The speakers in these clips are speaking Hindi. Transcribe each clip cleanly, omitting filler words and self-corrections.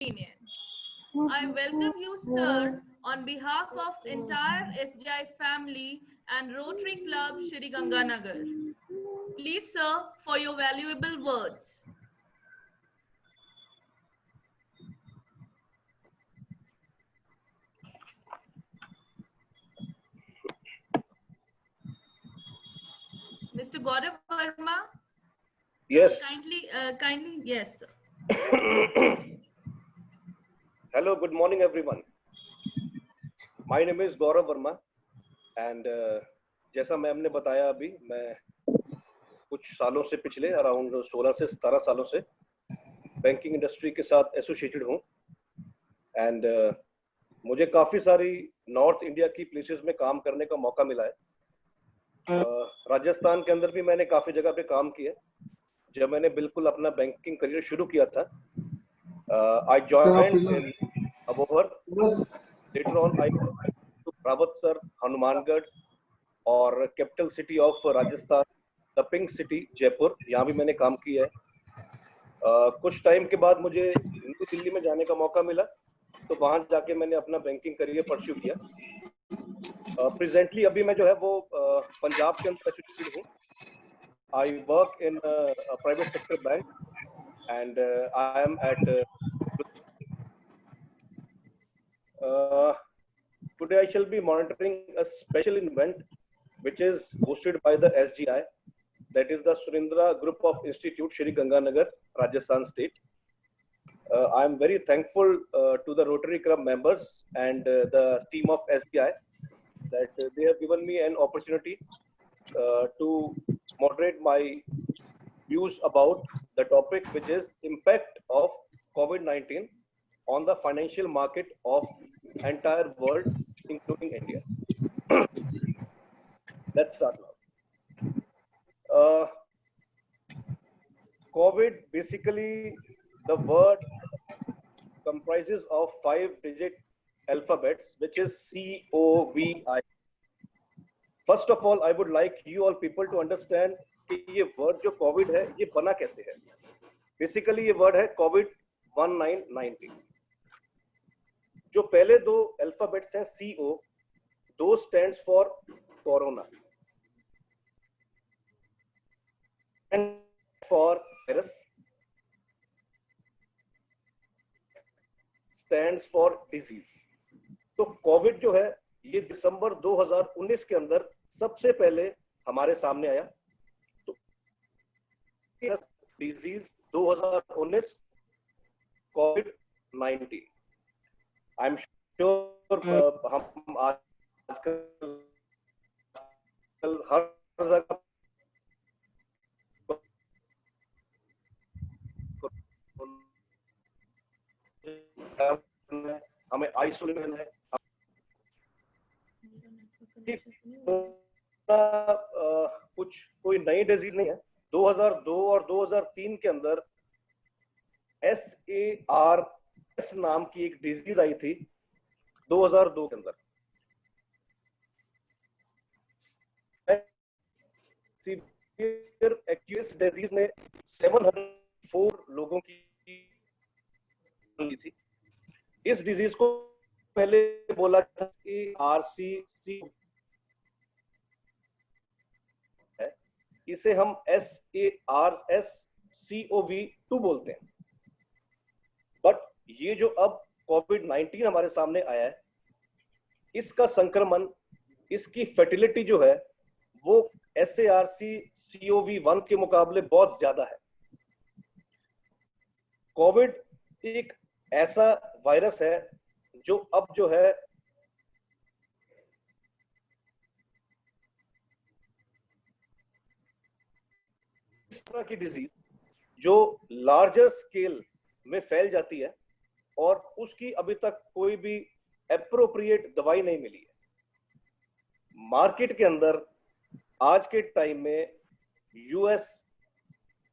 opinion. I welcome you, sir, on behalf of entire SGI family and Rotary Club Shri Ganganagar. Please, sir, for your valuable words. Mr. Gaurav Verma? Yes. Kindly, yes. Hello, good morning, everyone. My name is Gaurav Verma, and जैसा मैम ने बताया अभी, मैं कुछ सालों से पिछले अराउंड 16 से 17 सालों से बैंकिंग इंडस्ट्री के साथ एसोसिएटेड हूँ, एंड मुझे काफ़ी सारी नॉर्थ इंडिया की प्लेसेस में काम करने का मौका मिला है. राजस्थान के अंदर भी मैंने काफ़ी जगह पे काम किया. जब मैंने बिल्कुल अपना बैंकिंग करियर शुरू किया था, I joined in Abohar. Later on I to Rawatsar, Hanumangarh और capital city of Rajasthan the pink city Jaipur, यहाँ भी मैंने काम किया है. कुछ टाइम के बाद मुझे न्यू दिल्ली में जाने का मौका मिला, तो वहाँ जाके मैंने अपना बैंकिंग करियर परस्यू किया. प्रेजेंटली अभी मैं जो है वो पंजाब के अंदर एसोसिएटेड हूँ. I work in private sector bank and I am at today I shall be monitoring a special event which is hosted by the SGI, that is the Surindra Group of Institute, Shri Ganganagar, Rajasthan State. I am very thankful to the Rotary Club members and the team of SGI that they have given me an opportunity to moderate my views about the topic, which is impact of COVID-19 on the financial market of entire world, including India. Let's start now. COVID, basically, the word comprises of 5-digit alphabets, which is COVID. First of all, I would like you all people to understand कि ये word जो COVID है, ये बना कैसे है. Basically, ये word है COVID-19. जो पहले दो अल्फाबेट्स हैं CO, those stands for corona and for virus stands for disease. तो कोविड जो है ये दिसंबर 2019 के अंदर सबसे पहले हमारे सामने आया. तो disease 2019 covid. I am sure हम आजकल हर जगह हमें आइसोलेशन है. कुछ कोई नई डिजीज नहीं है. 2002 और 2003 के अंदर SARS नाम की एक डिजीज आई थी 2002 के अंदर. सीवियर एक्यूट डिजीज ने 704 लोगों की थी. इस डिजीज को पहले बोला था RCC है, इसे हम SARS-CoV-2 बोलते हैं. बट ये जो अब COVID-19 हमारे सामने आया है, इसका संक्रमण, इसकी फर्टिलिटी जो है वो SARS-CoV-1 के मुकाबले बहुत ज्यादा है. कोविड एक ऐसा वायरस है जो अब जो है इस तरह की डिजीज जो लार्जर स्केल में फैल जाती है और उसकी अभी तक कोई भी एप्रोप्रिएट दवाई नहीं मिली है. मार्केट के अंदर आज के टाइम में US,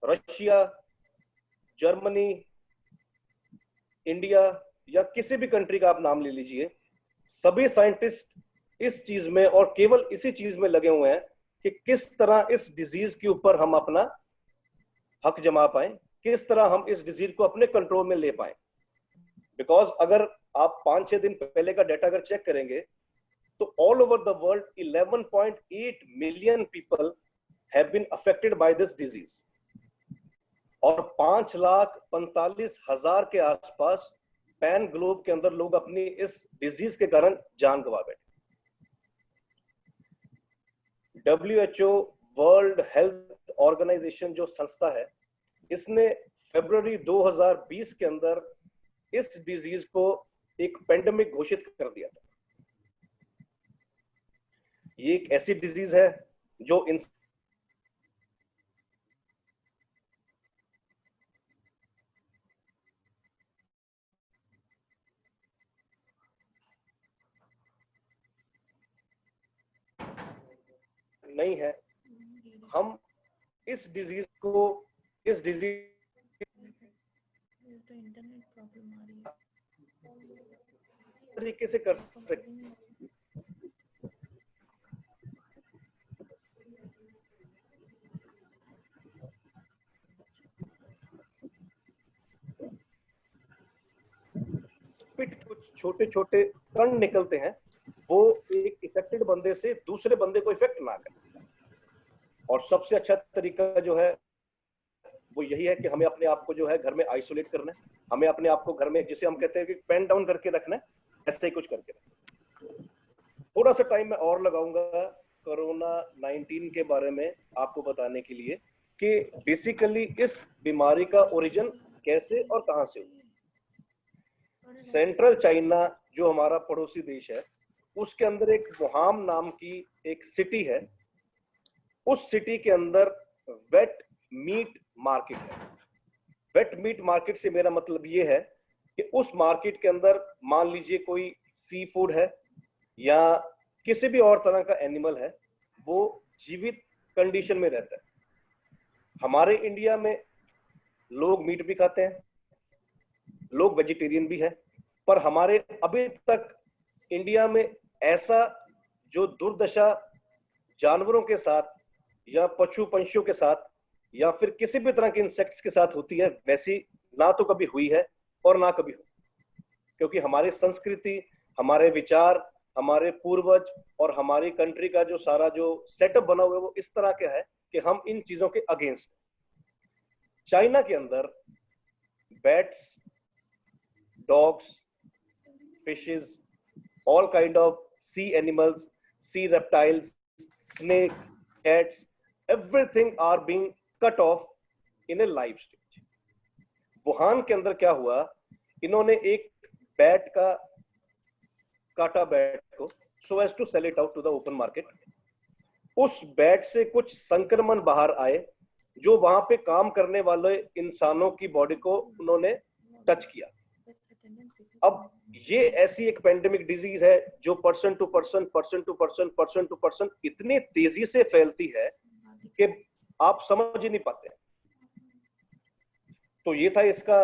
रशिया, जर्मनी, इंडिया या किसी भी कंट्री का आप नाम ले लीजिए, सभी साइंटिस्ट इस चीज में और केवल इसी चीज में लगे हुए हैं कि किस तरह इस डिजीज के ऊपर हम अपना हक जमा पाए, किस तरह हम इस डिजीज को अपने कंट्रोल में ले पाए. बिकॉज अगर आप 5-6 दिन पहले का डाटा अगर चेक करेंगे तो all over the world 11.8 million people have been affected by this disease और 5,45,000 के आसपास पैन ग्लोब के अंदर लोग अपनी इस डिजीज के कारण जान गंवा बैठे। WHO वर्ल्ड हेल्थ ऑर्गेनाइजेशन जो संस्था है, इसने फरवरी 2020 के अंदर इस डिजीज को एक पेंडेमिक घोषित कर दिया था। ये एक ऐसी डिजीज है जो नहीं है। हम इस डिजीज इंटरनेट प्रॉब्लम आ रही है तरीके से कर सकते हैं। कुछ छोटे छोटे कण निकलते हैं, वो एक इफेक्टेड बंदे से दूसरे बंदे को इफेक्ट ना करे। और सबसे अच्छा तरीका जो है वो यही है कि हमें अपने आप को जो है घर में आइसोलेट करना है, हमें अपने आप को घर में, जिसे हम कहते हैं कि पेन डाउन करके रखना है, ऐसे ही कुछ करके रखना। थोड़ा सा टाइम मैं और लगाऊंगा कोरोना 19 के बारे में आपको बताने के लिए कि बेसिकली इस बीमारी का ओरिजिन कैसे और कहां से हुआ। सेंट्रल चाइना जो हमारा पड़ोसी देश है, उसके अंदर एक वुहान नाम की एक सिटी है। उस सिटी के अंदर वेट मीट मार्केट है। वेट मीट मार्केट से मेरा मतलब ये है कि उस मार्केट के अंदर मान लीजिए कोई सी फूड है या किसी भी और तरह का एनिमल है, वो जीवित कंडीशन में रहता है। हमारे इंडिया में लोग मीट भी खाते हैं, लोग वेजिटेरियन भी है, पर हमारे अभी तक इंडिया में ऐसा जो दुर्दशा जानवरों के साथ या पशु पंछियों के साथ या फिर किसी भी तरह के इंसेक्ट्स के साथ होती है, वैसी ना तो कभी हुई है और ना कभी हो। क्योंकि हमारी संस्कृति, हमारे विचार, हमारे पूर्वज और हमारी कंट्री का जो सारा जो सेटअप बना हुआ है वो इस तरह का है कि हम इन चीजों के अगेंस्ट। चाइना के अंदर bats, dogs, fishes, all kind of sea animals, sea reptiles, snake, cats, everything are being cut off in a live stage. Wuhan के अंदर क्या हुआ, इन्होंने एक बैट का काटा बैट को so as to sell it out to the open market. उस बैट से कुछ संक्रमण बाहर आए जो वहां पे काम करने वाले इंसानों की बॉडी को उन्होंने टच किया। अब ये ऐसी एक पेंडेमिक डिजीज है जो पर्सन टू पर्सन इतनी तेजी से फैलती है कि आप समझ ही नहीं पाते। तो ये था इसका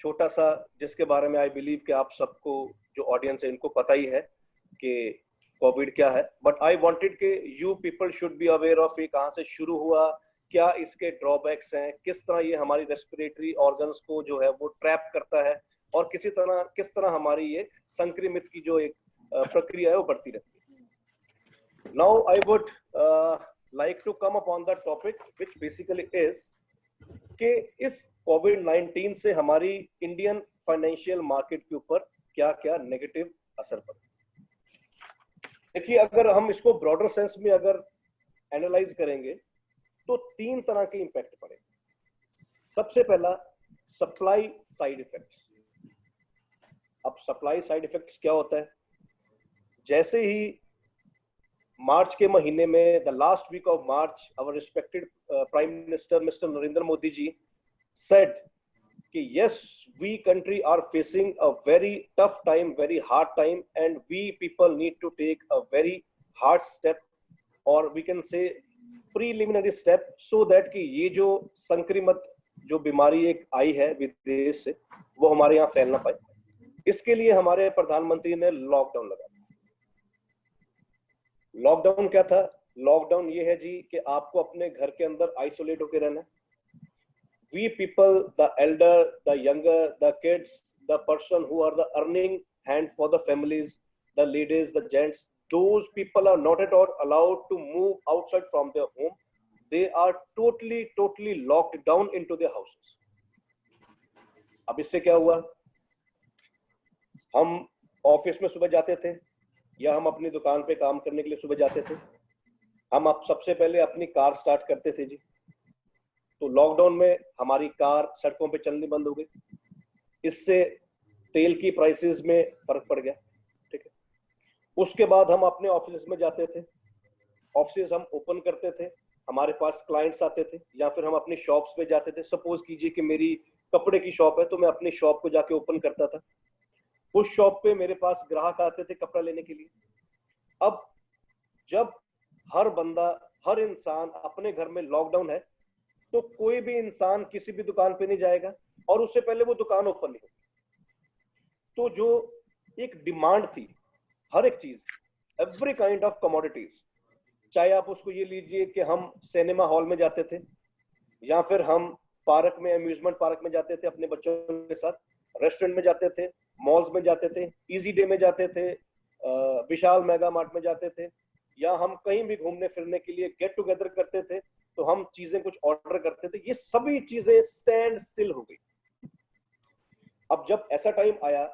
छोटा सा, जिसके बारे में आई बिलीव कि आप सबको जो ऑडियंस है इनको पता ही है कि कोविड क्या है। बट आई वांटेड कि you people should be aware of ये कहां से शुरू हुआ, क्या इसके ड्रॉबैक्स हैं, किस तरह ये हमारी रेस्पिरेटरी ऑर्गन्स को जो है वो ट्रैप करता है और किस तरह हमारी ये संक्रमित की जो एक प्रक्रिया है वो बढ़ती रहती है। Now I would like to come upon the topic which basically is कि इस कोविड-19 से हमारी इंडियन फाइनेंशियल मार्केट के ऊपर क्या क्या नेगेटिव असर पड़ा। देखिए, अगर हम इसको ब्रॉडर सेंस में अगर एनालाइज करेंगे तो 3 तरह के इंपैक्ट पड़े। सबसे पहला सप्लाई साइड इफेक्ट्स। अब सप्लाई साइड इफेक्ट्स क्या होता है, जैसे ही मार्च के महीने में the last week of March our respected prime minister mister Narendra Modi ji said कि yes, we country are facing a very tough time, very hard time, and we people need to take a very hard step, or we can say preliminary step, so that कि ये जो संक्रमित जो बीमारी एक आई है विदेश से वो हमारे यहाँ फैल ना पाए। इसके लिए हमारे प्रधानमंत्री ने लॉकडाउन लगाया। लॉकडाउन क्या था? लॉकडाउन ये है जी कि आपको अपने घर के अंदर आइसोलेट होकर रहना है। We people, the elder, the younger, the kids, the person who are the earning hand for the families, the ladies, the gents, those people are not at all allowed to move outside from their home. They are totally locked down into their houses. अब इससे क्या हुआ, हम ऑफिस में सुबह जाते थे या हम अपनी दुकान पे काम करने के लिए सुबह जाते थे, हम अब सबसे पहले अपनी कार स्टार्ट करते थे जी। तो लॉकडाउन में हमारी कार सड़कों पे चलनी बंद हो गई, इससे तेल की प्राइसेस में फर्क पड़ गया, ठीक है। उसके बाद हम अपने ऑफिस में जाते थे, ऑफिस हम ओपन करते थे, हमारे पास क्लाइंट्स आते थे, या फिर हम अपनी शॉप्स पे जाते थे। सपोज कीजिए कि मेरी कपड़े की शॉप है, तो मैं अपनी शॉप को जाके ओपन करता था, उस शॉप पे मेरे पास ग्राहक आते थे कपड़ा लेने के लिए। अब जब हर बंदा, हर इंसान अपने घर में लॉकडाउन है, तो कोई भी इंसान किसी भी दुकान पे नहीं जाएगा और उससे पहले वो दुकान ओपन नहीं होगी। तो जो एक डिमांड थी हर एक चीज, एवरी काइंड ऑफ कमोडिटीज, चाहे आप उसको ये लीजिए कि हम सिनेमा हॉल में जाते थे, या फिर हम पार्क में, अम्यूजमेंट पार्क में जाते थे अपने बच्चों के साथ, रेस्टोरेंट में जाते थे, मॉल्स में जाते थे, इजी डे में जाते थे, विशाल मेगा मार्ट में जाते थे, या हम कहीं भी घूमने फिरने के लिए गेट टुगेदर करते थे, तो हम चीजें कुछ ऑर्डर करते थे, ये सभी चीजें स्टैंड स्टिल हो गई। अब जब ऐसा टाइम आया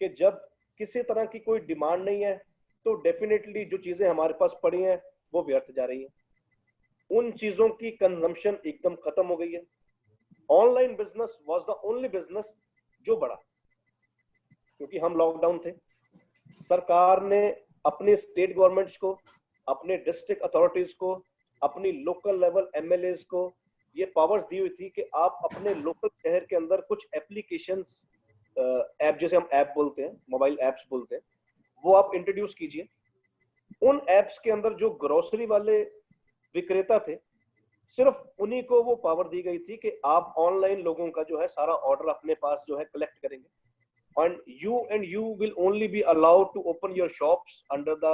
कि जब किसी तरह की कोई डिमांड नहीं है, तो डेफिनेटली जो चीजें हमारे पास पड़ी हैं वो व्यर्थ जा रही हैं, उन चीजों की कंजम्पशन एकदम खत्म हो गई है। Online business was the only business जो बढ़ा, क्योंकि हम लॉकडाउन थे। सरकार ने अपने स्टेट गवर्नमेंट्स को, अपने डिस्ट्रिक्ट अथॉरिटीज को, अपनी लोकल लेवल एमएलएस को ये पावर्स दी हुई थी कि आप अपने लोकल शहर के अंदर कुछ एप्लीकेशंस, ऐप, जैसे हम ऐप बोलते हैं, मोबाइल ऐप्स बोलते हैं, वो आप इंट्रोड्यूस कीजिए। उन ऐप्स के अंदर जो ग्रोसरी वाले विक्रेता थे, सिर्फ उन्हीं को वो पावर दी गई थी कि आप ऑनलाइन लोगों का जो है सारा ऑर्डर अपने पास जो है कलेक्ट करेंगे, and you will only be allowed to open your shops under the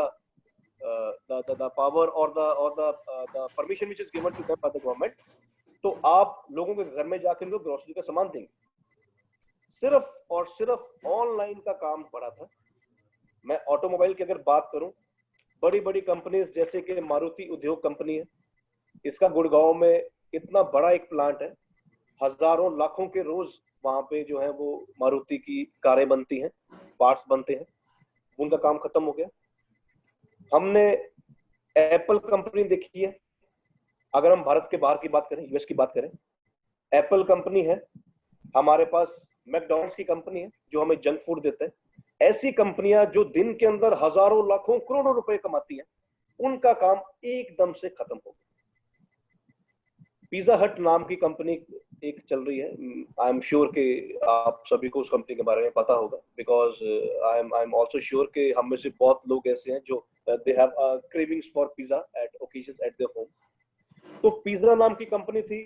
power or the permission which is given to them by the government। तो आप लोगों के घर में जाकर उनको ग्रोसरी का सामान देंगे। सिर्फ और सिर्फ ऑनलाइन का काम पड़ा था। मैं ऑटोमोबाइल की अगर बात करूं, बड़ी बड़ी कंपनीज जैसे कि मारुति उद्योग कंपनी है, इसका गुड़गांव में इतना बड़ा एक प्लांट है, हजारों लाखों के रोज वहां पे जो है वो मारुति की कारें बनती हैं, पार्ट्स बनते हैं, उनका काम खत्म हो गया। हमने एप्पल कंपनी देखी है, अगर हम भारत के बाहर की बात करें, यूएस की बात करें, एप्पल कंपनी है, हमारे पास मैकडॉनल्ड्स की कंपनी है जो हमें जंक फूड देता है। ऐसी कंपनियां जो दिन के अंदर हजारों लाखों करोड़ों रुपए कमाती हैं, उनका काम एकदम से खत्म हो गया। पिज्जा हट नाम की कंपनी एक चल रही है, आई एम श्योर कि आप सभी को उस कंपनी के बारे में पता होगा, because I am also sure कि हम में से बहुत लोग ऐसे हैं जो they have cravings for pizza at occasions at their home. तो पिज्जा नाम की कंपनी थी,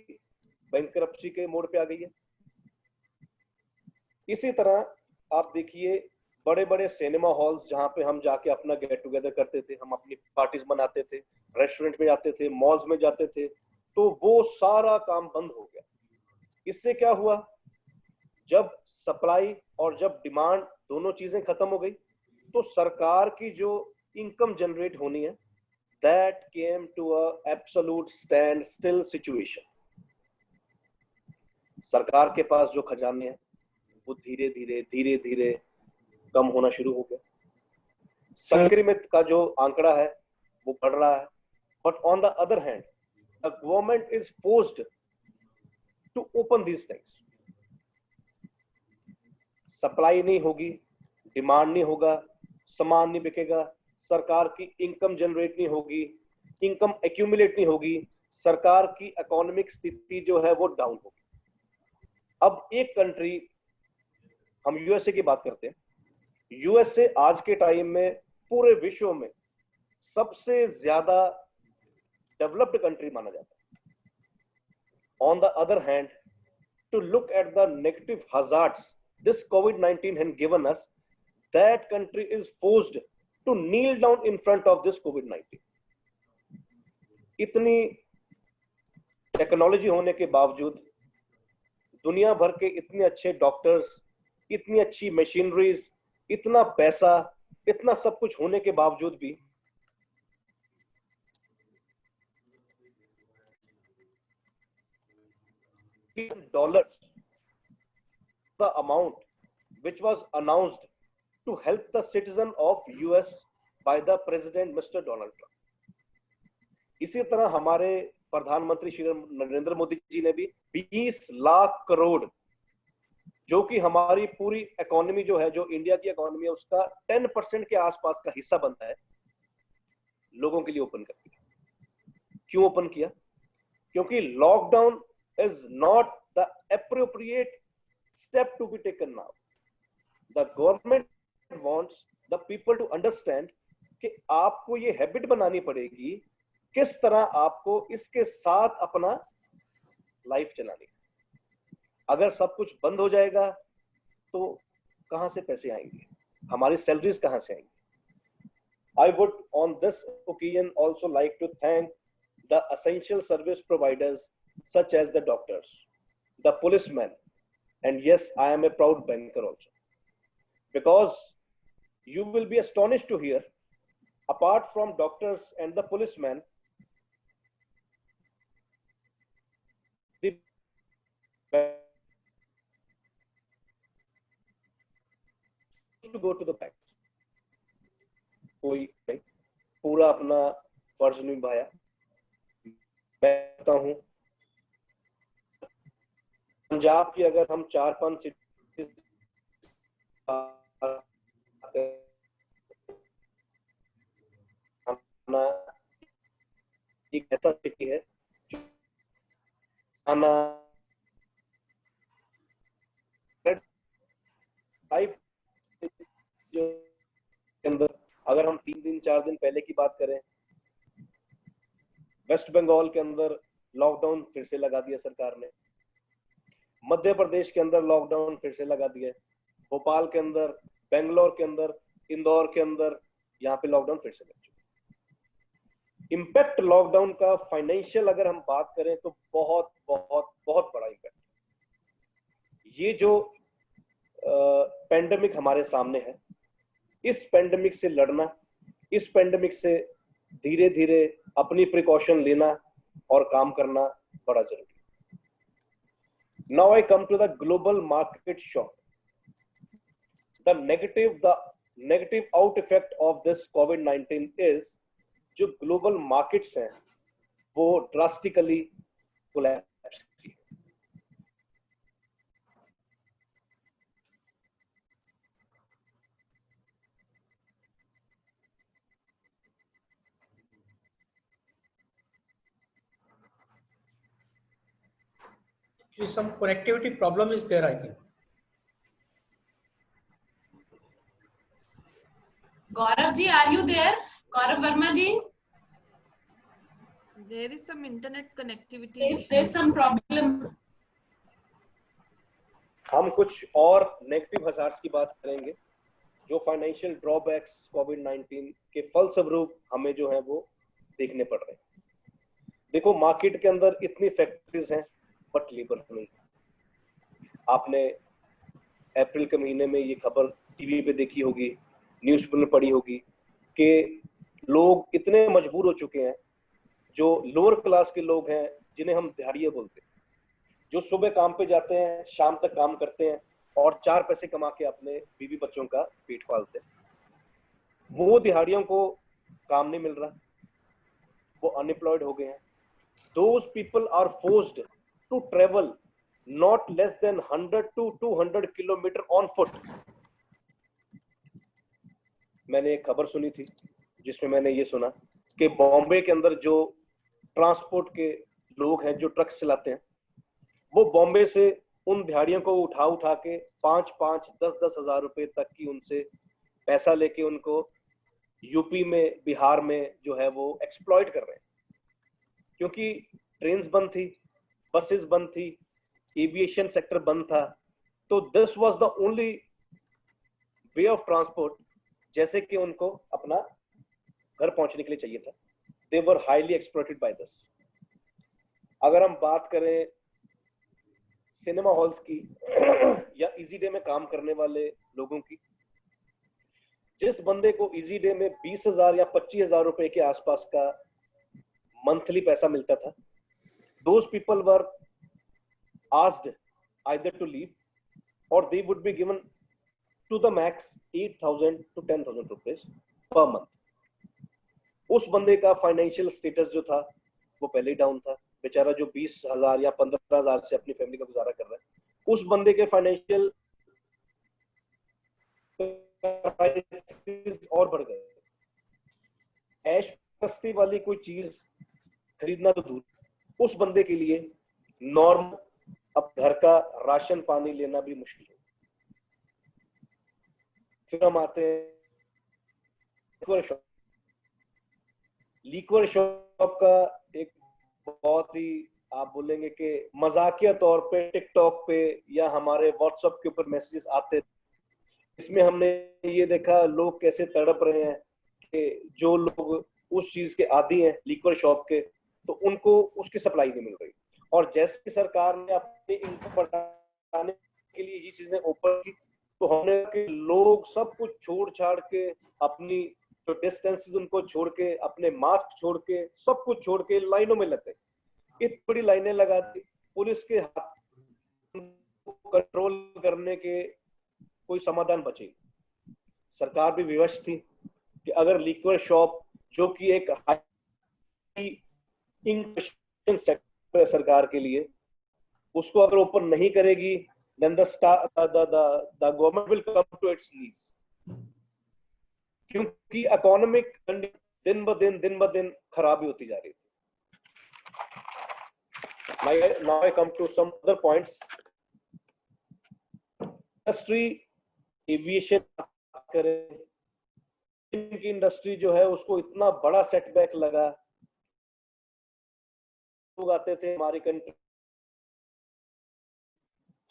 बैंकरप्सी के मोड़ पे आ गई है। इसी तरह आप देखिए बड़े बड़े सिनेमा हॉल्स जहां पे हम जाके अपना गेट टुगेदर करते थे, हम अपनी पार्टीज मनाते थे, रेस्टोरेंट में जाते थे, मॉल्स में जाते थे, तो वो सारा काम बंद हो गया। इससे क्या हुआ, जब सप्लाई और जब डिमांड दोनों चीजें खत्म हो गई, तो सरकार की जो इनकम जनरेट होनी है, that came to a absolute standstill situation. सरकार के पास जो खजाने हैं वो धीरे धीरे कम होना शुरू हो गया। संक्रमित का जो आंकड़ा है वो बढ़ रहा है, but on the other hand the government is forced to open these things। Supply नहीं होगी, डिमांड नहीं होगा, सामान नहीं बिकेगा, सरकार की इनकम जनरेट नहीं होगी, इनकम एक्यूमुलेट नहीं होगी, सरकार की इकोनॉमिक स्थिति जो है वो डाउन होगी। अब एक कंट्री, हम यूएसए की बात करते हैं, यूएसए आज के टाइम में पूरे विश्व में सबसे ज्यादा डेवलप्ड कंट्री माना जाता है। On the other hand, to look at the negative hazards this COVID-19 has given us, that country is forced to kneel down in front of this COVID-19। इतनी टेक्नोलॉजी होने के बावजूद, दुनिया भर के इतने अच्छे डॉक्टर्स, इतनी अच्छी मशीनरीज, इतना पैसा, इतना सब कुछ होने के बावजूद भी $, the amount which was announced to help the citizen of US by the President Mr. Donald Trump. इसी तरह हमारे प्रधानमंत्री श्री नरेंद्र मोदी जी ने भी 20 लाख करोड़, जो कि हमारी पूरी इकोनॉमी जो है, जो इंडिया की इकोनॉमी है, उसका 10% के आसपास का हिस्सा बनता है, लोगों के लिए ओपन कर दिया। क्यों ओपन किया? क्योंकि lockdown is not the appropriate step to be taken now. The government wants the people to understand कि आपको ये हैबिट बनानी पड़ेगी, किस तरह आपको इसके साथ अपना लाइफ चलानी। अगर सब कुछ बंद हो जाएगा तो कहां से पैसे आएंगे, हमारी सैलरीज कहां से आएंगी? I would on this occasion also like to thank the essential service providers such as the doctors, the policemen, and yes, I am a proud banker also. Because you will be astonished to hear, apart from doctors and the policemen, the to go to the bank. कोई पूरा अपना फर्ज निभाया। मैं कहता हूं पंजाब की अगर हम 4-5 सिटी एक ऐसा सिटी है जो अंदर, अगर हम 3 दिन 4 दिन पहले की बात करें, वेस्ट बंगाल के अंदर लॉकडाउन फिर से लगा दिया सरकार ने, मध्य प्रदेश के अंदर लॉकडाउन फिर से लगा दिया, भोपाल के अंदर, बेंगलोर के अंदर, इंदौर के अंदर, यहाँ पे लॉकडाउन फिर से लग चुका। इम्पैक्ट लॉकडाउन का फाइनेंशियल अगर हम बात करें तो बहुत बहुत बहुत बड़ा इम्पैक्ट। ये जो पेंडेमिक हमारे सामने है, इस पेंडेमिक से लड़ना, इस पेंडेमिक से धीरे धीरे अपनी प्रिकॉशन लेना और काम करना बड़ा जरूरी है। Now I come to the global market shock. The negative out effect of this COVID-19 is जो global markets हैं वो drastically collapse की। Some connectivity problem is there, I think. Gaurav ji, are you there? Gaurav Verma ji? There is some internet connectivity. There's some problem. हम कुछ और नेगेटिव हजार्ड्स की बात करेंगे, जो फाइनेंशियल ड्रॉबैक्स कोविड-19 के फलस्वरूप हमें जो है वो देखने पड़ रहे हैं। देखो, मार्केट के अंदर इतनी फैक्ट्रीज हैं बट लेबर नहीं। आपने अप्रैल के महीने में ये खबर टीवी पे देखी होगी, न्यूज़ पेपर में पढ़ी होगी कि लोग इतने मजबूर हो चुके हैं, जो लोअर क्लास के लोग हैं, जिन्हें हम दिहाड़िये बोलते हैं, जो सुबह काम पे जाते हैं, शाम तक काम करते हैं और 4 पैसे कमा के अपने बीवी बच्चों का पेट पालते हैं, वो दिहाड़ियों को काम नहीं मिल रहा, वो अनएम्प्लॉयड हो गए हैं। Those people are forced to travel not less than 100 to 200 kilometer on foot. मैंने एक खबर सुनी थी जिसमें मैंने ये सुना कि बॉम्बे के अंदर जो ट्रांसपोर्ट के लोग हैं, जो ट्रक्स चलाते हैं, वो बॉम्बे से उन दिहाड़ियों को उठा के 5-5, 10-10 हजार रुपए तक की उनसे पैसा लेके उनको यूपी में, बिहार में जो है वो एक्सप्लॉइट कर रहे हैं, क्योंकि ट्रेन्स बंद थी, बसेस बंद थी, एविएशन सेक्टर बंद था। तो this was the only way of transport जैसे कि उनको अपना घर पहुंचने के लिए चाहिए था। They were highly exploited by this. अगर हम बात करें सिनेमा हॉल्स की या इजी डे में काम करने वाले लोगों की। जिस बंदे को इजी डे में 20,000 या 25,000 रुपए के आसपास का मंथली पैसा मिलता था, those people were asked either to leave or they would be given to the max 8,000 to 10,000 rupees per month. उस बंदे का फाइनेंशियल स्टेटस जो था वो पहले ही डाउन था। बेचारा जो 20,000 या 15,000 से अपनी फैमिली का गुजारा कर रहा है, उस बंदे के फाइनेंशियल और बढ़ गए। ऐश मस्ती वाली कोई चीज खरीदना तो दूर, उस बंदे के लिए नॉर्मल अब घर का राशन पानी लेना भी मुश्किल है। फिर हम आते हैं लिक्वर शॉप का एक बहुत ही आप बोलेंगे कि मजाकिया तौर पे टिकटॉक पे या हमारे व्हाट्सएप के ऊपर मैसेजेस आते थे। इसमें हमने ये देखा लोग कैसे तड़प रहे हैं कि जो लोग उस चीज के आदी हैं लिक्वर शॉप के, तो उनको उसकी सप्लाई नहीं मिल रही। और जैसे सरकार ने अपने इनकम बढ़ाने के लिए ये चीजें ओपन की, तो हमने कि लोग सब कुछ छोड़ छाड़ के, अपनी जो डिस्टेंसेस उनको छोड़ के, अपने मास्क छोड़ के, सब कुछ छोड़ के लाइनों में लग गए। इतनी बड़ी लाइनें लगा दी, पुलिस के हाथ कंट्रोल करने के कोई समाधान बचे। सरकार भी विवश थी कि अगर लिक्वर शॉप जो कि एक हाई इंक्वेशन सेक्टर है सरकार के लिए, उसको अगर ओपन नहीं करेगी, then the government will come to its knees, क्योंकि इकोनॉमिक दिन ब दिन खराबी होती जा रही थी। Now I come to some other points. Industry aviation करें, की इंडस्ट्री जो है उसको इतना बड़ा सेटबैक लगा। लोग आते थे हमारी कंट्री,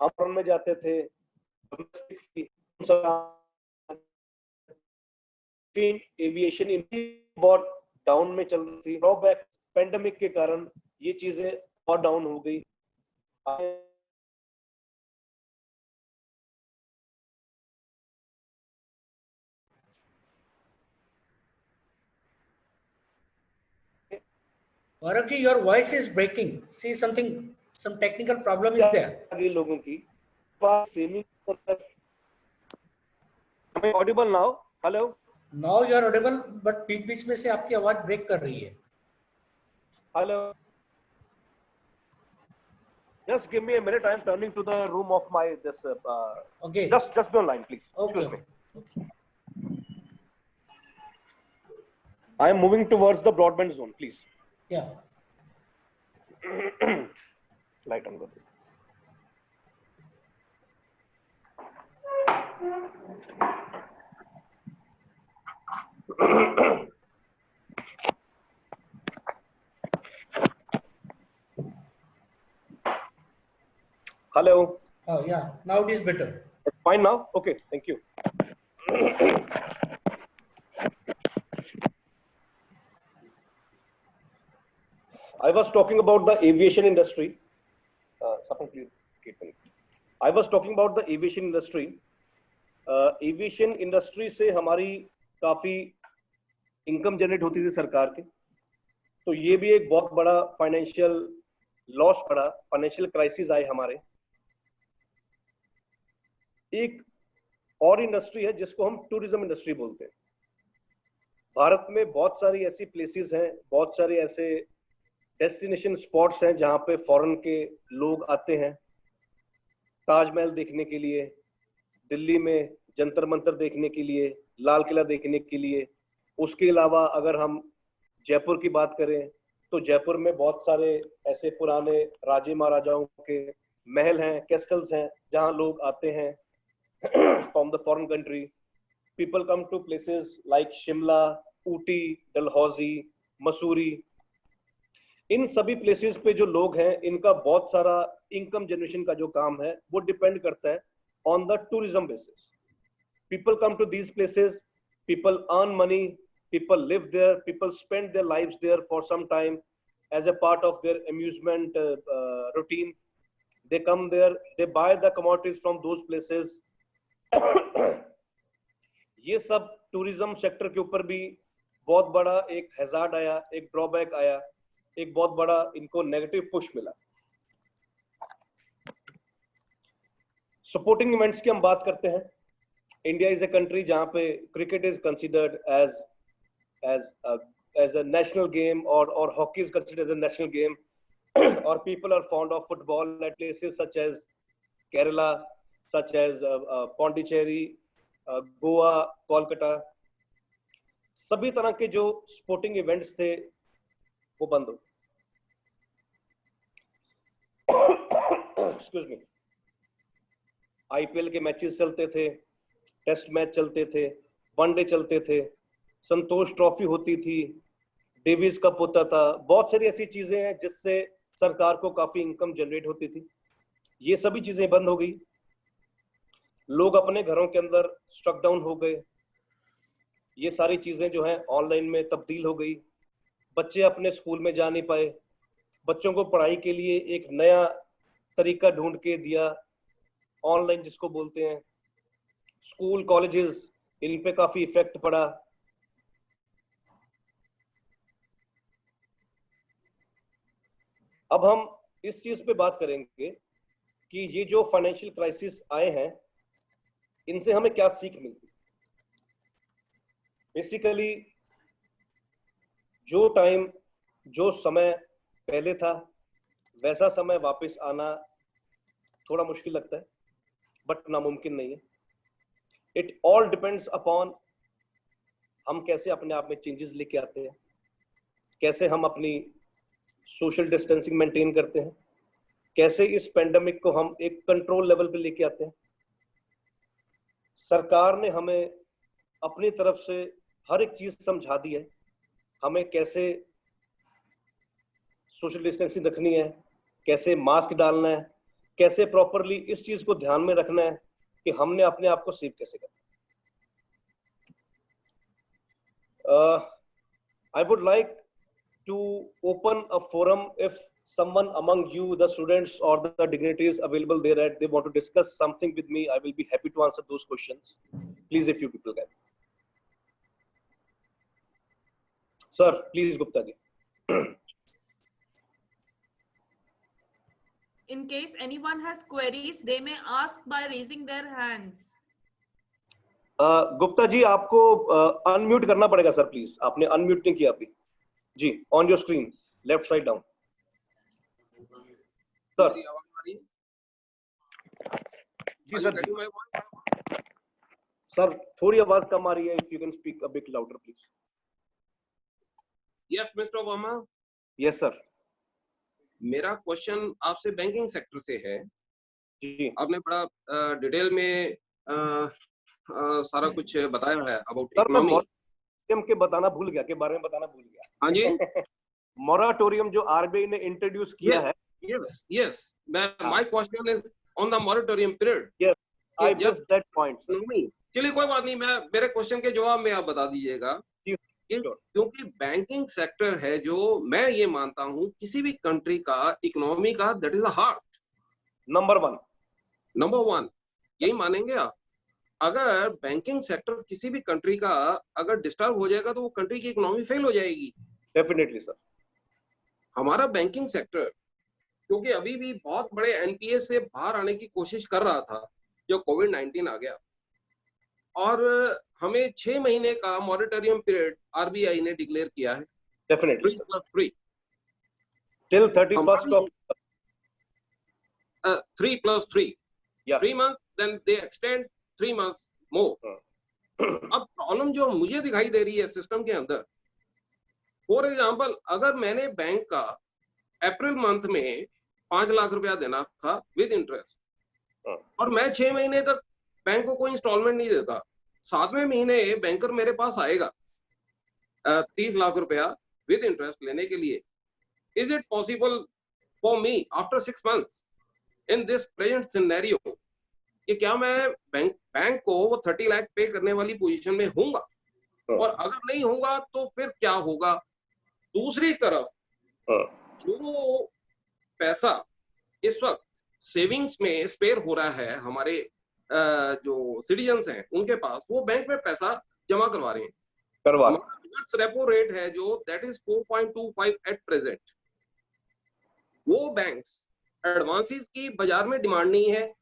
हम में जाते थे, एविएशन बहुत डाउन में चल रही थी। ड्रॉबैक पेंडेमिक के कारण ये चीजें और डाउन हो गई। Gaurav ji, your voice is breaking. See something, some technical problem is there. लोगों की semi Audible now? Hello, Now you are audible, but बीच-बीच में से आपकी आवाज ब्रेक कर रही है। Hello, just give me a minute. I am turning to the room of my this. Okay. Just be online, please. Okay. Excuse me. I am moving towards the broadband zone, please. Yeah. Light on. Hello. Oh yeah. Now it is better. It's fine now? Okay, thank you. I was talking about the aviation industry. I was talking about the aviation industry. Aviation industry से हमारी काफी इनकम जनरेट होती थी सरकार के, तो ये भी एक बहुत बड़ा फाइनेंशियल लॉस पड़ा, फाइनेंशियल क्राइसिस आए हमारे। एक और इंडस्ट्री है जिसको हम टूरिज्म इंडस्ट्री बोलते हैं। भारत में बहुत सारी ऐसी प्लेसेस हैं, बहुत सारे ऐसे डेस्टिनेशन स्पॉट्स हैं जहां पे फॉरेन के लोग आते हैं ताजमहल देखने के लिए, दिल्ली में जंतर मंतर देखने के लिए, लाल किला देखने के लिए। उसके अलावा अगर हम जयपुर की बात करें तो जयपुर में बहुत सारे ऐसे पुराने राजे महाराजाओं के महल हैं, कैस्टल्स हैं, जहां लोग आते हैं from the foreign country. People come to places like Shimla, Ooty, Dalhousie, Mussoorie. इन सभी प्लेसेस पे जो लोग हैं, इनका बहुत सारा इनकम जनरेशन का जो काम है वो डिपेंड करता है on the tourism basis. People come to these places, people earn money, people live there, people spend their lives there for some time as a part of their amusement routine. they come there, they buy the commodities from those places. ये सब टूरिज्म सेक्टर के ऊपर भी बहुत बड़ा एक हैजार्ड आया, एक ड्रॉबैक आया, एक बहुत बड़ा इनको नेगेटिव पुश मिला। सपोर्टिंग इवेंट्स की हम बात करते हैं। इंडिया इज ए कंट्री जहां पे cricket is considered as a national game, or hockey is considered as a national game, or people are fond of football at places such as Kerala, such as Pondicherry, Goa, Kolkata. सभी तरह के जो स्पोर्टिंग इवेंट्स थे वो बंद हो। Excuse me. आईपीएल के मैचेस चलते थे, टेस्ट मैच चलते थे, वनडे चलते थे, संतोष ट्रॉफी होती थी, डेविस कप होता था, बहुत सारी ऐसी चीजें हैं जिससे सरकार को काफी इनकम जनरेट होती थी। ये सभी चीजें बंद हो गई। लोग अपने घरों के अंदर स्ट्रक डाउन हो गए। ये सारी चीजें जो हैं ऑनलाइन में तब्दील हो गई। बच्चे अपने स्कूल में जा नहीं पाए। बच्चों को पढ़ाई के लिए एक नया तरीका ढूंढ के दिया, ऑनलाइन जिसको बोलते हैं। स्कूल कॉलेजेस, इन पे काफी इफेक्ट पड़ा। अब हम इस चीज पे बात करेंगे कि ये जो फाइनेंशियल क्राइसिस आए हैं, इनसे हमें क्या सीख मिलती। बेसिकली जो टाइम, जो समय पहले था, वैसा समय वापस आना थोड़ा मुश्किल लगता है, बट नामुमकिन नहीं है। इट ऑल डिपेंड्स अपॉन हम कैसे अपने आप में चेंजेस लेके आते हैं, कैसे हम अपनी सोशल डिस्टेंसिंग मेंटेन करते हैं, कैसे इस पेंडेमिक को हम एक कंट्रोल लेवल पे लेके आते हैं। सरकार ने हमें अपनी तरफ से हर एक चीज समझा दी है, हमें कैसे सोशल डिस्टेंसिंग रखनी है, कैसे मास्क डालना है, कैसे प्रॉपरली इस चीज को ध्यान में रखना है कि हमने अपने आप को सेव कैसे करना। I would like to open a forum if someone among you, the students or the dignitaries available there, at they want to discuss something with me, I will be happy to answer those questions. Please, if you people can. Sir, please, Gupta ji. In case anyone has queries, they may ask by raising their hands. Gupta ji, आपको अनम्यूट करना पड़ेगा सर, प्लीज। आपने अनम्यूट नहीं किया अभी जी। On your screen, left side down. Sir जी, सर जी। सर थोड़ी आवाज कम आ रही है। If you can speak a bit louder please. Yes mister Verma. Yes sir. मेरा क्वेश्चन आपसे बैंकिंग सेक्टर से है जी। आपने बड़ा डिटेल में सारा कुछ बताया है अबाउट सर, मैं इकोनॉमी। मोरेटोरियम के बताना भूल गया, के बारे में बताना भूल गया। हाँ जी। मोरेटोरियम जो आरबीआई ने इंट्रोड्यूस किया है। Yes yes, my question is on the moratorium period. Yes, I missed that point sir. चलिए कोई बात नहीं, मेरे क्वेश्चन के जवाब में आप बता दीजिएगा। क्योंकि बैंकिंग सेक्टर है जो मैं ये मानता हूं किसी भी कंट्री का इकोनॉमी का that is the heart, number one. यही मानेंगे आप? अगर बैंकिंग सेक्टर किसी भी कंट्री का अगर डिस्टर्ब हो जाएगा तो वो कंट्री की इकोनॉमी फेल हो जाएगी। Definitely sir. हमारा बैंकिंग सेक्टर क्योंकि अभी भी बहुत बड़े एनपीए से बाहर आने की कोशिश कर रहा था जो कोविड-19 आ गया, और हमें 6 महीने का मॉरेटोरियम पीरियड आरबीआई ने डिक्लेयर किया है। Definitely 3+3 till 31st of 3+3 yeah 3 months, then they extend 3 months more. अब प्रॉब्लम जो मुझे दिखाई दे रही है सिस्टम के अंदर, फॉर एग्जांपल अगर मैंने बैंक का अप्रैल मंथ में 5 लाख रुपया देना था विद इंटरेस्ट, और मैं 6 महीने तक बैंक को कोई इंस्टॉलमेंट नहीं देता, 7वें महीने बैंकर मेरे पास आएगा 30 लाख रुपया विद इंटरेस्ट लेने के लिए। Is it possible for me after 6 months in this present scenario कि क्या मैं बैंक को वो 30 लाख पे करने वाली पोजीशन में होऊंगा, और अगर नहीं होगा तो फिर क्या होगा? दूसरी तरफ जो पैसा इस वक्त सेविंग्स में स्पेयर हो रहा है हमारे जो सिटीजन्स हैं उनके पास, वो बैंक में पैसा जमा करवा रहे हैं। हमारा रिवर्स रेपो रेट है जो दैट इज 4.25 एट प्रेजेंट। वो बैंक्स एडवांसेस की बाजार में डिमांड नहीं है,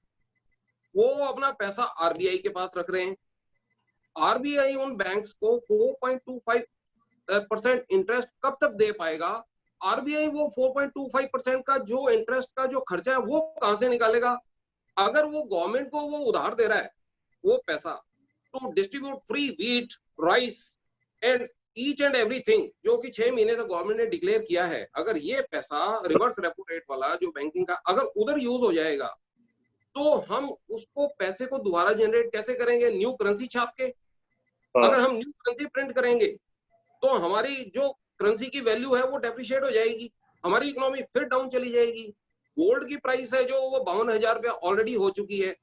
वो अपना पैसा आरबीआई के पास रख रहे हैं। आरबीआई उन बैंक्स को 4.25% इंटरेस्ट कब तक दे पाएगा? आरबीआई वो 4.25% का जो इंटरेस्ट का जो खर्चा है वो कहां से निकालेगा? अगर वो गवर्नमेंट को वो उधार दे रहा है वो पैसा to distribute free wheat, rice and each and everything, जो कि 6 महीने तक गवर्नमेंट ने डिक्लेयर किया है, अगर ये पैसा रिवर्स रेपो रेट वाला जो बैंकिंग का अगर उधर यूज हो जाएगा तो हम उसको पैसे को दोबारा जनरेट कैसे करेंगे? न्यू करेंसी छाप के। अगर हम न्यू करेंसी प्रिंट करेंगे तो हमारी जो करेंसी की वैल्यू है वो डेप्रिशिएट हो जाएगी, हमारी इकोनॉमी फिर डाउन चली जाएगी। गोल्ड की प्राइस है जो वो 52,000 रुपया ऑलरेडी हो चुकी है,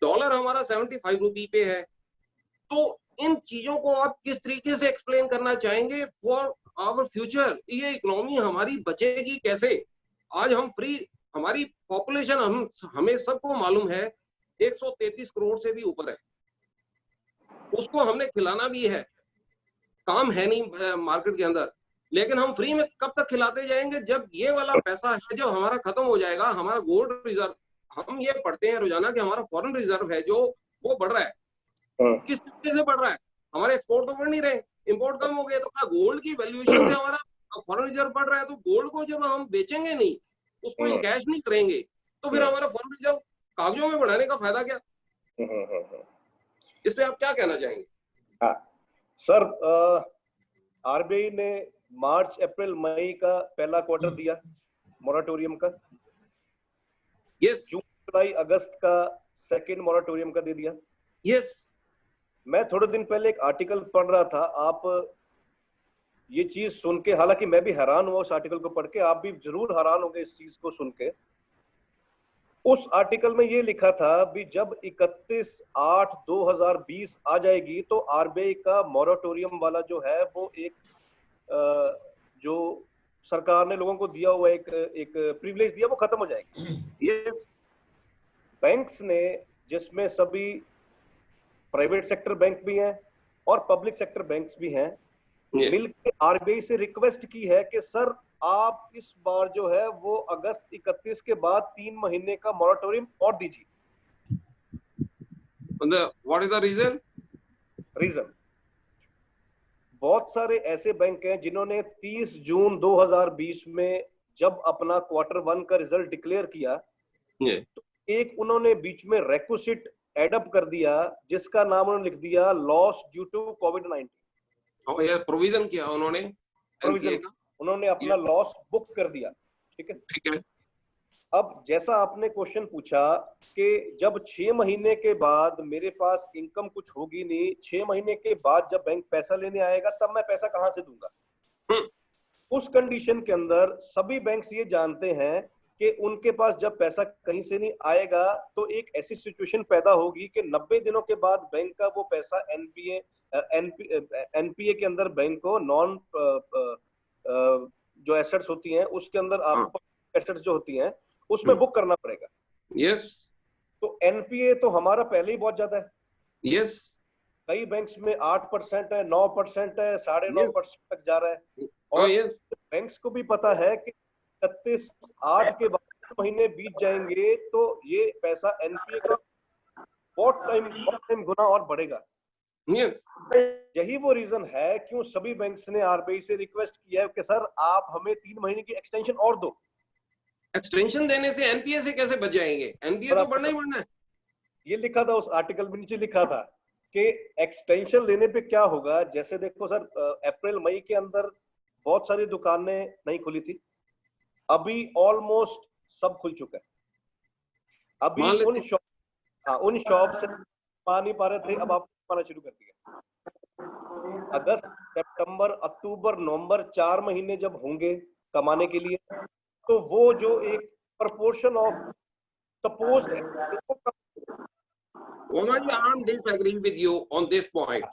डॉलर हमारा 75 रुपये पे है। तो इन चीजों को आप किस तरीके से एक्सप्लेन करना चाहेंगे फॉर आवर फ्यूचर? ये इकोनॉमी हमारी बचेगी कैसे? आज हम फ्री, हमारी पॉपुलेशन हमें सबको मालूम है 133 करोड़ से भी ऊपर है, उसको हमने खिलाना भी है, काम है नहीं मार्केट के अंदर, लेकिन हम फ्री में कब तक खिलाते जाएंगे? जब ये वाला पैसा है जब हमारा खत्म हो जाएगा, हमारा गोल्ड रिजर्व, हम ये पढ़ते हैं रोजाना कि हमारा फॉरेन रिजर्व है जो वो बढ़ रहा है, किस तरीके से बढ़ रहा है? हमारे एक्सपोर्ट तो बढ़ नहीं रहे, इंपोर्ट कम हो गए, तो क्या गोल्ड की वैल्यूएशन से हमारा फॉरेन रिजर्व बढ़ रहा है? तो गोल्ड को जब हम बेचेंगे नहीं, उसको इन कैश नहीं करेंगे, तो फिर हमारा फॉरेन रिजर्व कागजों में बढ़ाने का फायदा क्या? इस पे आप क्या कहना चाहेंगे? हाँ सर, आरबीआई ने मार्च, अप्रैल, मई का पहला क्वार्टर दिया मोराटोरियम का। यस। जून, जुलाई, अगस्त का सेकंड मोराटोरियम का दे दिया। यस। मैं थोड़े दिन पहले एक आर्टिकल पढ़ रहा था, आप ये चीज सुन के, हालांकि मैं भी हैरान हुआ उस आर्टिकल को पढ़ के, आप भी जरूर हैरान होंगे इस चीज को सुन के। उस आर्टिकल में ये लिखा था भी जब 31/8/2020 आ जाएगी तो आरबीआई का मोराटोरियम वाला जो है वो एक जो सरकार ने लोगों को दिया हुआ एक प्रिविलेज दिया वो खत्म हो जाएगी। यस। बैंक्स ने, जिसमें सभी प्राइवेट सेक्टर बैंक भी हैं और पब्लिक सेक्टर बैंक्स भी हैं, मिलकर आरबीआई से रिक्वेस्ट की है कि सर आप इस बार जो है वो अगस्त 31 के बाद 3 महीने का मोराटोरियम और दीजिए। What is the reason? Reason, बहुत सारे ऐसे बैंक हैं जिन्होंने 30 जून 2020 में जब अपना क्वार्टर 1 का रिजल्ट डिक्लेयर किया, तो एक उन्होंने बीच में रेक्विजिट एडअप कर दिया जिसका नाम उन्होंने लिख दिया लॉस ड्यू टू कोविड-19। प्रोविजन किया उन्होंने, प्रोविजन, उन्होंने अपना लॉस बुक कर दिया। ठीक है, ठीक है। अब जैसा आपने क्वेश्चन पूछा कि जब 6 महीने के बाद मेरे पास इनकम कुछ होगी नहीं, 6 महीने के बाद जब बैंक पैसा लेने आएगा तब मैं पैसा कहां से दूंगा? उस कंडीशन के अंदर सभी बैंक्स ये जानते हैं कि उनके पास जब पैसा कहीं से नहीं आएगा तो एक ऐसी सिचुएशन पैदा होगी कि 90 दिनों के बाद बैंक का वो पैसा एनपीए के अंदर बैंक को नॉन जो एसेट्स होती हैं उसके अंदर आपको एसेट्स जो होती हैं उसमें बुक करना पड़ेगा। यस। तो एनपीए तो हमारा पहले ही बहुत ज्यादा है। यस। कई बैंक्स में 8% है, 9% है, 9.5% तक जा रहा है। और बैंक्स को भी पता है कि 31/8 के बाद महीने बीत जाएंगे तो ये पैसा एनपीए का बहुत टाइम गुना और बढ़ेगा। यही वो रीजन है क्यों सभी बैंक्स ने आरबीआई से रिक्वेस्ट किया है कि सर आप हमें 3 महीने की एक्सटेंशन और दो। एक्सटेंशन देने से एनपीए से कैसे बच जाएंगे? एनपीए तो बढ़ना ही बढ़ना है। ये लिखा था उस आर्टिकल में, नीचे लिखा था कि एक्सटेंशन लेने पे क्या होगा। जैसे देखो सर, अप्रैल मई के अंदर बहुत सारी दुकानें नहीं खुली थी, अभी ऑलमोस्ट सब खुल चुका है। अभी उन शॉप से पा नहीं पा रहे थे, अब आप पाना शुरू कर दिया। अगस्त, सितंबर, अक्टूबर, नवंबर 4 महीने जब होंगे कमाने के लिए, तो वो जो एक प्रपोर्शन ऑफ सपोज्ड है, I am disagreeing with you on this point.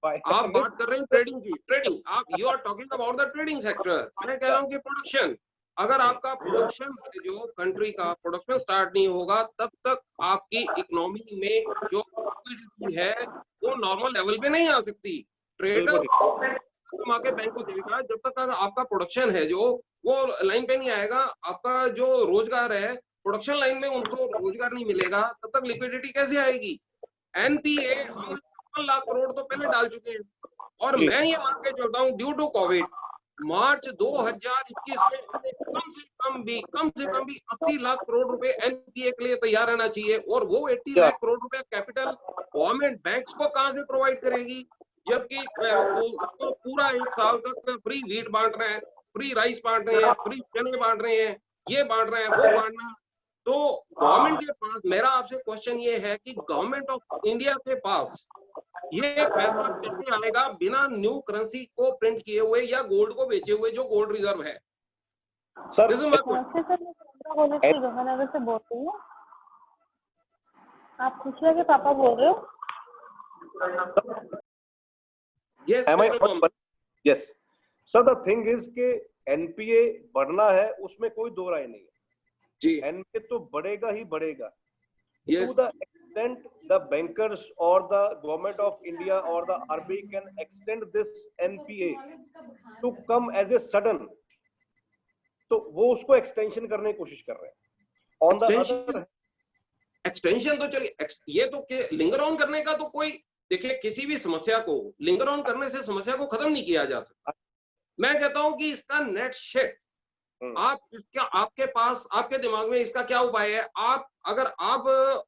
आप बात कर रहे हैं ट्रेडिंग की, ट्रेडिंग, आप you are talking about the trading sector. मैं कह रहा हूं कि प्रोडक्शन, अगर आपका प्रोडक्शन जो कंट्री का प्रोडक्शन स्टार्ट नहीं होगा तब तक आपकी इकोनॉमी में जो लिक्विडिटी है वो नॉर्मल लेवल पे नहीं आ सकती। ट्रेडर कमा के बैंक को देगा, जब तक आपका प्रोडक्शन है जो वो लाइन पे नहीं आएगा, आपका जो रोजगार है प्रोडक्शन लाइन में उनको रोजगार नहीं मिलेगा, तब तक लिक्विडिटी कैसे आएगी। एनपीए हम 56 लाख करोड़ तो पहले डाल चुके हैं, और मैं ये मान के चलता हूँ ड्यू टू कोविड मार्च 2021 में हमें कम से कम भी 80 लाख करोड़ रुपए एनपीए के लिए तैयार रहना चाहिए, और वो 80 लाख करोड़ रुपए कैपिटल गवर्नमेंट बैंक्स को कहां से प्रोवाइड करेगी, जबकि उसको पूरा 1 साल तक फ्री व्हीट बांट रहे हैं, फ्री राइस बांट रहे हैं, फ्री चने बांट रहे हैं, ये बांट रहे हैं, वो बांटना। तो गवर्नमेंट के पास मेरा आपसे क्वेश्चन ये है कि गवर्नमेंट ऑफ इंडिया के पास ये पैसा कैसे आएगा बिना न्यू करेंसी को प्रिंट किए हुए या गोल्ड को बेचे हुए, जो गोल्ड रिजर्व है। सर गंगानगर से बोल रही हूँ। आप खुशिया के पापा बोल रहे हो? Yes sir, the thing is के एनपीए बढ़ना है, उसमें कोई दो राय नहीं है जी। एनपीए तो बढ़ेगा ही बढ़ेगा। Yes. To the extent the bankers or the government of India or the RBI can extend this NPA to come as a sudden, तो वो उसको एक्सटेंशन करने की कोशिश कर रहे हैं। On the other, एक्सटेंशन तो चलिए, ये तो लिंगर ऑन करने का तो कोई, देखिए किसी भी समस्या को लिंगर ऑन करने से समस्या को खत्म नहीं किया जा सकता। मैं कहता हूं कि इसका नेट शेट आप इसका आपके पास आपके दिमाग में इसका क्या उपाय है। आप अगर आप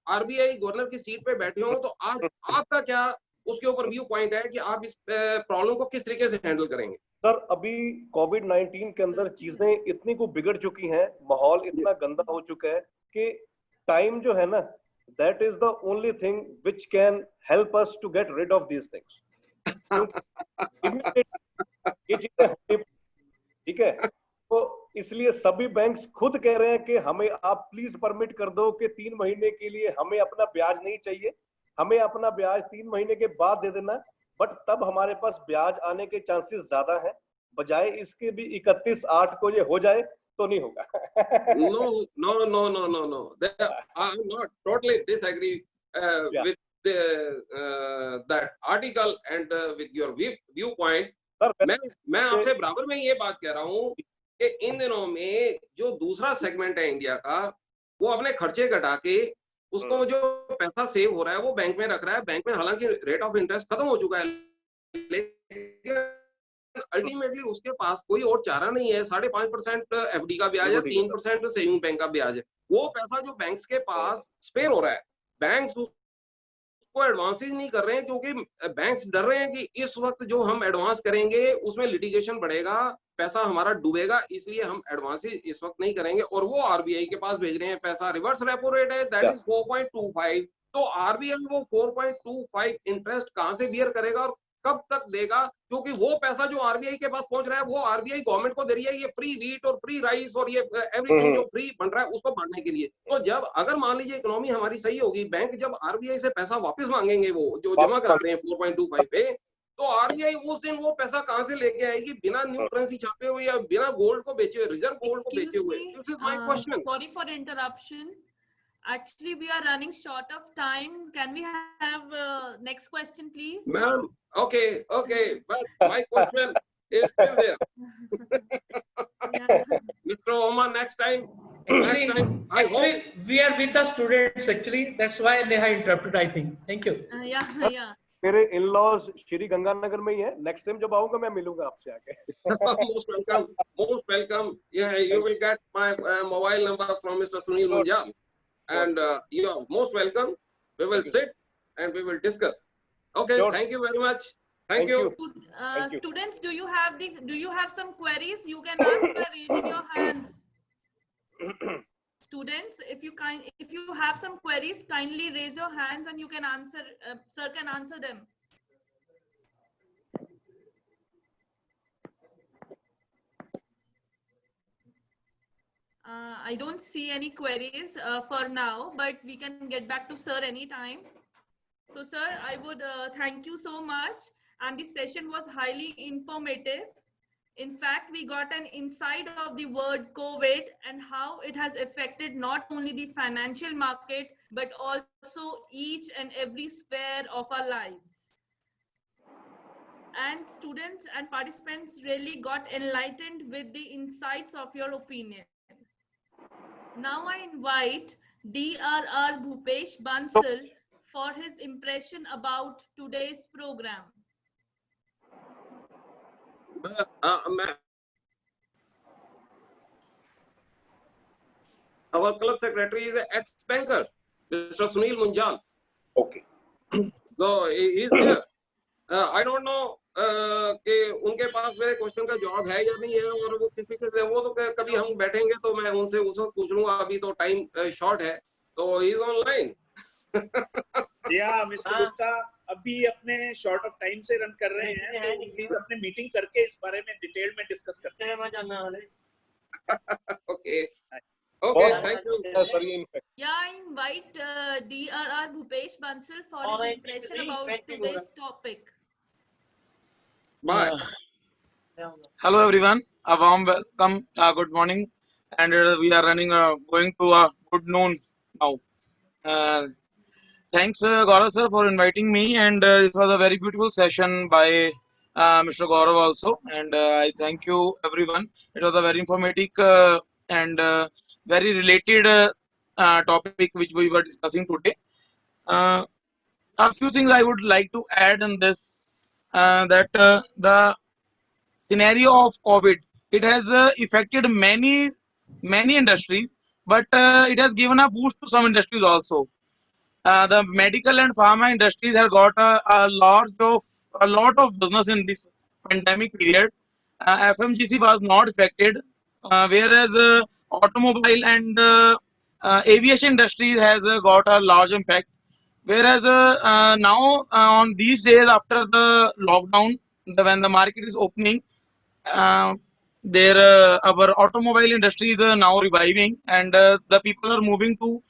आरबीआई गवर्नर की सीट पे बैठे हो तो आपका क्या उसके ऊपर व्यू पॉइंट है कि आप इस प्रॉब्लम को किस तरीके से हैंडल करेंगे। सर अभी कोविड-19 के अंदर चीजें इतनी को बिगड़ चुकी हैं, माहौल इतना गंदा हो चुका है कि टाइम जो है ना, that is the only thing which can help us to get rid of these things. ये चीजें ठीक है, तो इसलिए सभी बैंक्स खुद कह रहे हैं कि हमें आप प्लीज परमिट कर दो कि 3 महीने के लिए हमें अपना ब्याज नहीं चाहिए, हमें अपना ब्याज 3 महीने के बाद दे देना, बट तब हमारे पास ब्याज आने के चांसेस ज्यादा हैं, बजाय इसके भी 31/8 को ये हो जाए तो नहीं होगा। No. I'm not totally disagree with that article and with your viewpoint. मैं आपसे बराबर में ये बात कह रहा हूँ कि इन दिनों में जो दूसरा सेगमेंट है इंडिया का, वो अपने खर्चे घटा के उसको जो पैसा सेव हो रहा है वो बैंक में रख रहा है। बैंक में हालांकि रेट ऑफ इंटरेस्ट खत्म हो चुका है, लेकिन अल्टीमेटली उसके पास कोई और चारा नहीं है। 5.5% एफडी का ब्याज है, 3% सेविंग बैंक का ब्याज है। वो पैसा जो बैंक्स के पास स्पेयर हो रहा है, बैंक्स को एडवांसेज नहीं कर रहे हैं, क्योंकि बैंक्स डर रहे हैं कि इस वक्त जो हम एडवांस करेंगे उसमें लिटिगेशन बढ़ेगा, पैसा हमारा डूबेगा, इसलिए हम एडवांसेज इस वक्त नहीं करेंगे, और वो आरबीआई के पास भेज रहे हैं पैसा। रिवर्स रेपो रेट है दैट इज 4.25, तो आरबीआई वो 4.25 इंटरेस्ट कहां से बियर करेगा और कब तक देगा, क्योंकि वो पैसा जो आरबीआई के पास पहुंच रहा है वो आरबीआई गवर्नमेंट को दे रही है, ये फ्री व्हीट और फ्री राइस और ये एवरीथिंग जो फ्री बन रहा है उसको बांटने के लिए। तो जब अगर मान लीजिए इकोनॉमी हमारी सही होगी, बैंक जब आरबीआई से पैसा वापस मांगेंगे, वो जो जमा कराते हैं 4.25 पे, तो आरबीआई उस दिन वो पैसा कहां से लेके आएगी बिना न्यू करेंसी छापे हुए या बिना गोल्ड को बेचे हुए, रिजर्व गोल्ड को बेचे हुए। This is my question. Sorry for the interruption. Actually, we are running short of time. Can we have next question, please? Ma'am, okay, but my question is still there. Mr. Omar, next time, I hope we are with the students actually. That's why Neha interrupted, I think. Thank you. Yeah. मेरे इन-लॉज श्री गंगानगर में ही है, नेक्स्ट टाइम जब आऊंगा मैं मिलूंगा आपसे आके। most welcome. Yeah, you will get my mobile number from Mr. Sunil Munjal. And you are most welcome. We will sit and we will discuss. Okay, Sure. Thank you very much. Thank you. Thank you. Students, do you have some queries? You can ask by raising your hands. Students, if you have some queries, kindly raise your hands and you can answer. Sir can answer them. I don't see any queries for now, but we can get back to sir anytime. So sir, I would thank you so much, and this session was highly informative, In fact, we got an insight of the word COVID and how it has affected not only the financial market, but also each and every sphere of our lives. And students and participants really got enlightened with the insights of your opinion. Now I invite DRR Bhupesh Bansal for his impression about today's program. Our club secretary is an ex-banker, Mr. Sunil Munjal. Okay. So he is there. I don't know कि उनके पास मेरे क्वेश्चन का जवाब है या नहीं है, और वो किसी के वो तो कभी हम बैठेंगे तो मैं उनसे उस वक्त पूछ लूंगा. अभी तो टाइम शॉर्ट है, तो ही इज ऑनलाइन. या मिस्टर गुप्ता अभी अपने शॉर्ट ऑफ टाइम से रन कर रहे हैं, तो प्लीज अपने मीटिंग करके इस बारे में डिटेल में डिस्कस करते हैं. Okay okay, thank you. Sir, in fact, Yeah, I invite DRR Bhupesh Bansal for his impression about today's topic. Bye. Hello everyone, a warm welcome, good morning, and we are going to a good noon now. Thanks Gaurav sir for inviting me, and it was a very beautiful session by Mr. Gaurav also, and I thank you everyone. It was a very informative and very related topic which we were discussing today. A few things I would like to add in this, that the scenario of COVID, it has affected many industries, but it has given a boost to some industries also. The medical and pharma industries have got a lot of business in this pandemic period. FMGC was not affected, whereas automobile and aviation industry has got a large impact. Whereas now on these days after the lockdown, when the market is opening, uh, our automobile industry is now reviving, and the people are moving to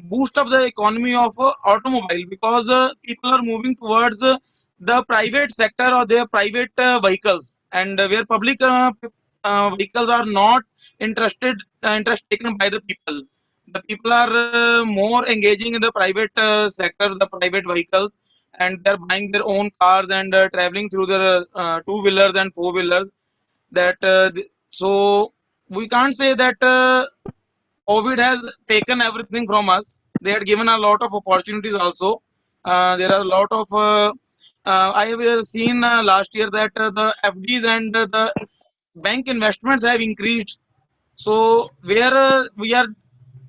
boost up the economy of automobile, because people are moving towards the private sector or their private vehicles, and where public vehicles are not interest taken by the people. The people are more engaging in the private sector, the private vehicles, and they're buying their own cars and traveling through their two-wheelers and four-wheelers. So we can't say that COVID has taken everything from us. They had given a lot of opportunities also. There are a lot of I have seen last year that the FDs and the bank investments have increased. So where we are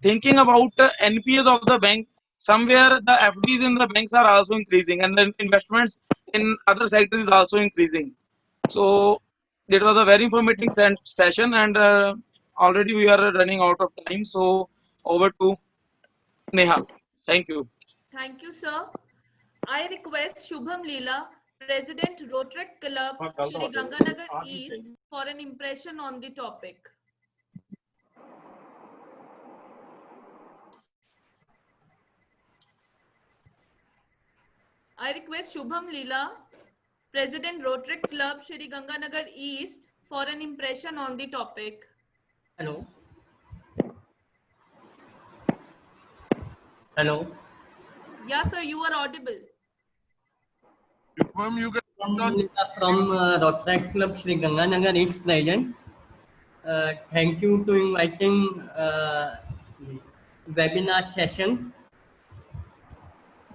thinking about NPS of the bank, somewhere the FDs in the banks are also increasing, and the investments in other sectors is also increasing. So it was a very informative session, and already we are running out of time. So over to Neha. Thank you. Thank you, sir. I request Shubham Leela, President Rotary Club, Shri Ganganagar East, for an impression on the topic. I request Shubham Leela, President Rotary Club, Shri Ganganagar East, for an impression on the topic. Hello. Hello. Yeah, sir, you are audible. Shubham, you can From Rotary Club Shri Ganganagar East President. Thank you to inviting webinar session.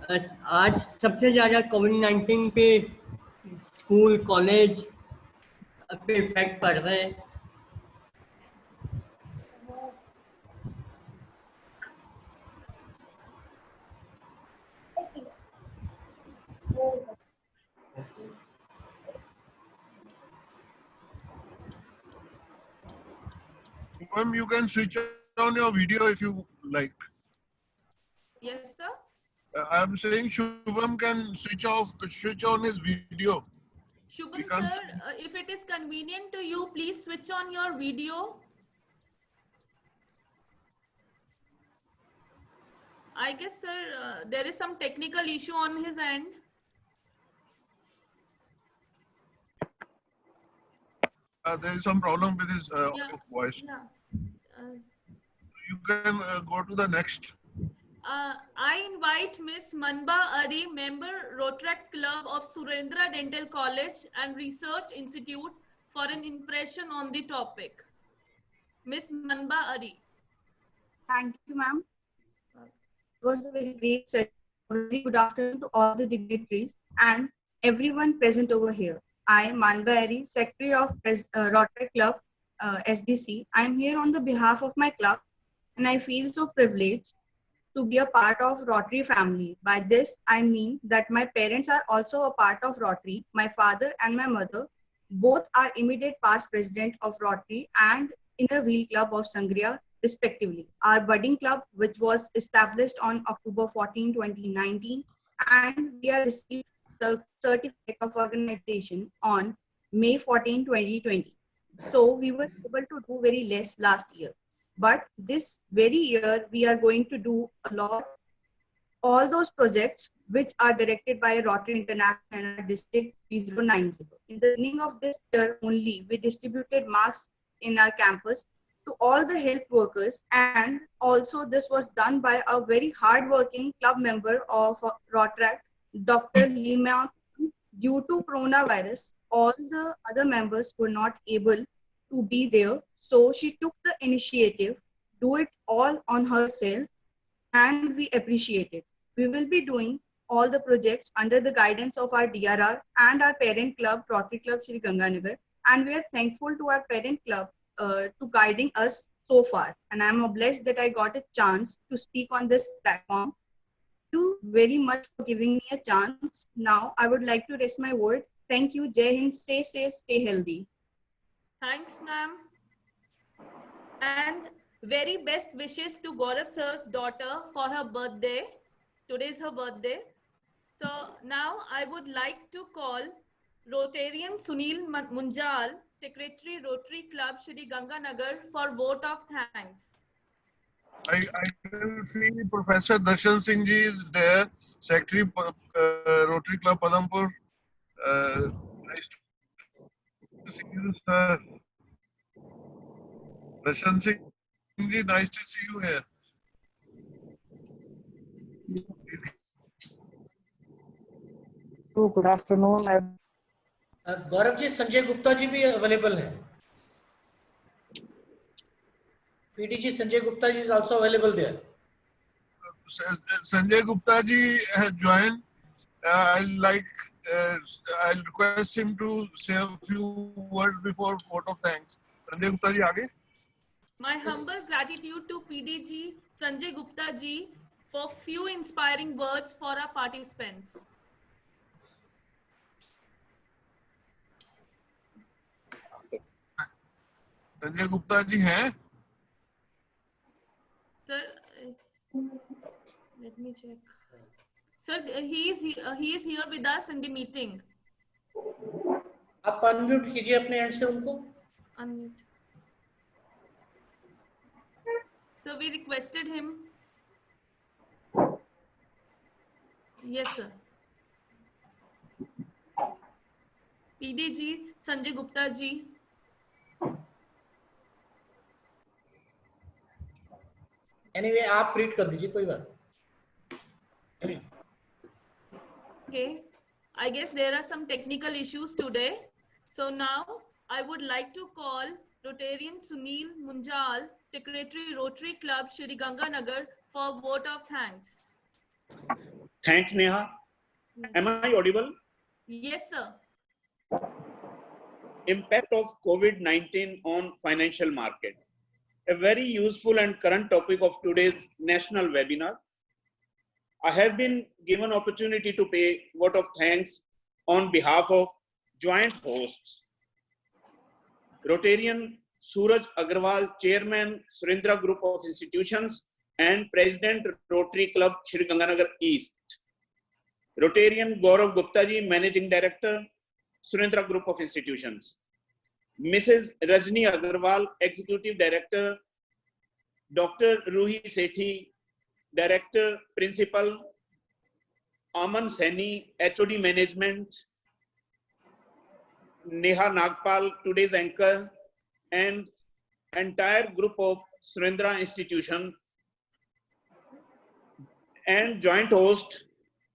आज सबसे ज़्यादा कोविड-19 पे स्कूल कॉलेज पे इफेक्ट पड़ रहा है. Shubham, you can switch on your video if you like. Yes, sir. I'm saying Shubham can switch on his video. Shubham, sir, if it is convenient to you, please switch on your video. I guess, sir, there is some technical issue on his end. there is some problem with his Yeah. voice. Yeah. You can go to the next. I invite Miss Manba Ari, member Rotaract Club of Surendra Dental College and Research Institute, for an impression on the topic. Miss Manba Ari. Thank you, ma'am. It was a very great session. Very good afternoon to all the dignitaries and everyone present over here. I am Manba Ari, Secretary of Rotary Club SDC. I am here on the behalf of my club and I feel so privileged to be a part of Rotary family. By this, I mean that my parents are also a part of Rotary. My father and my mother both are immediate past president of Rotary and Inner Wheel Club of Sangria, respectively. Our budding club, which was established on October 14, 2019, and we are received the certificate of organization on May 14, 2020. So we were able to do very less last year. But this very year, we are going to do a lot. All those projects which are directed by Rotary International and District 3090. In the beginning of this year only, we distributed masks in our campus to all the health workers, and also this was done by a very hardworking club member of Rotaract, Dr. Lima. Due to coronavirus, all the other members were not able to be there, so she took the initiative, do it all on herself, and we appreciate it. We will be doing all the projects under the guidance of our DRR and our parent club, Rotary Club Shri Ganganagar, and we are thankful to our parent club to guiding us so far. And I'm blessed that I got a chance to speak on this platform. Thank you very much for giving me a chance. Now I would like to rest my word. Thank you. Jai Hind. Stay safe, stay healthy. Thanks, ma'am. And very best wishes to Gaurav sir's daughter for her birthday. Today is her birthday. So now I would like to call Rotarian Sunil Munjal, Secretary Rotary Club Shri Ganganagar, for vote of thanks. I can see Professor Darshan Singh ji is there, Secretary Rotary Club Padampur. Nice to see you, sir. Darshan Singh ji, nice to see you here. Good afternoon. Gaurav ji, Sanjay Gupta ji भी अवेलेबल है. PDG Sanjay Gupta ji is also available there. Sanjay Gupta ji has joined. I'll request him to say a few words before vote of thanks. Sanjay Gupta ji, aage. My humble gratitude to PDG Sanjay Gupta ji for few inspiring words for our participants. Sanjay Gupta ji hai? Sir, let me check. Sir, he is here with us in the meeting. आप अनम्यूट कीजिए अपने एंड से उनको. Unmute. So we requested him. Yes, sir. PDG Sanjay Gupta ji. Anyway, आप रीड कर दीजिए, कोई बात. Okay, I guess there are some technical issues today. So now I would like to call Rotarian Sunil Munjal, Secretary Rotary Club Shri Ganganagar, for vote of thanks. Thanks, Neha. Am I audible? Yes, sir. Impact of COVID-19 on financial market. A very useful and current topic of today's national webinar. I have been given opportunity to pay vote of thanks on behalf of joint hosts. Rotarian Suraj Agarwal, Chairman, Surendra Group of Institutions, and President, Rotary Club, Shri Ganganagar East. Rotarian Gaurav Gupta ji, Managing Director, Surendra Group of Institutions. Mrs. Rajni Agarwal, Executive Director, Dr. Ruhi Sethi, Director, Principal, Aman Saini, HOD Management, Neha Nagpal, today's anchor, and entire group of Surendra Institution, and joint host,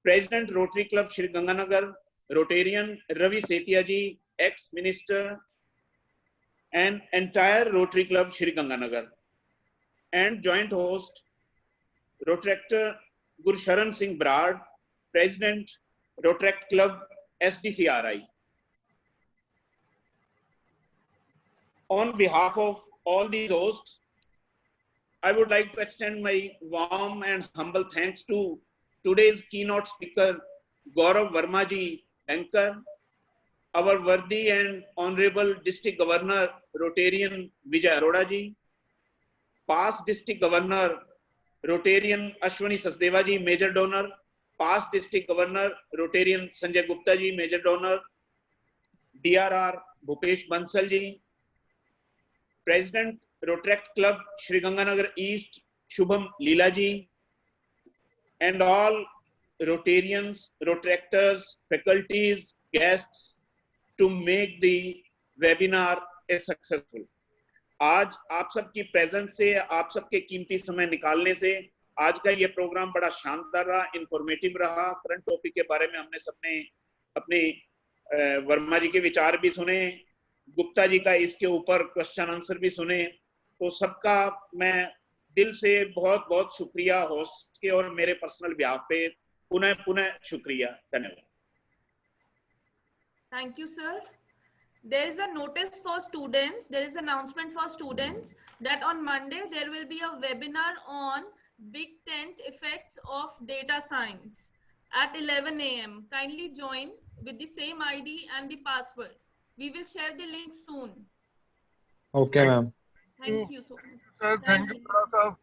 President Rotary Club Shri Ganganagar, Rotarian Ravi Setia ji, ex-minister, and entire Rotary Club Shri Ganganagar, and joint host, Rotaractor Gursharan Singh Brad, President, Rotaract Club SDCRI. On behalf of all these hosts, I would like to extend my warm and humble thanks to today's keynote speaker, Gaurav Verma ji, anchor, our worthy and honorable District Governor, Rotarian Vijay Arora ji, past District Governor, Rotarian Ashwani Sachdeva ji, major donor, past District Governor, Rotarian Sanjay Gupta ji, major donor, DRR Bhupesh Bansal ji, President Rotaract Club Shri Ganganagar East, Shubham Leela ji, and all Rotarians, Rotaractors, faculties, guests to make the webinar a successful. आज आप सबकी प्रेजेंस से, आप सबके कीमती समय निकालने से आज का ये प्रोग्राम बड़ा शानदार रहा, इंफॉर्मेटिव रहा। करंट टॉपिक के बारे में हमने सबने अपने वर्मा जी के विचार भी सुने, गुप्ता जी का इसके ऊपर क्वेश्चन आंसर भी सुने। तो सबका मैं दिल से बहुत बहुत शुक्रिया होस्ट के और मेरे पर्सनल बिहाफ पे पुनः पुनः शुक्रिया। धन्यवाद। Thank you, sir. There is a notice for students. There is an announcement for students that on Monday there will be a webinar on Big Tent effects of data science at 11 a.m. Kindly join with the same ID and the password. We will share the link soon. Okay, ma'am. Thank you so much. Sir, thank you, Arora sir.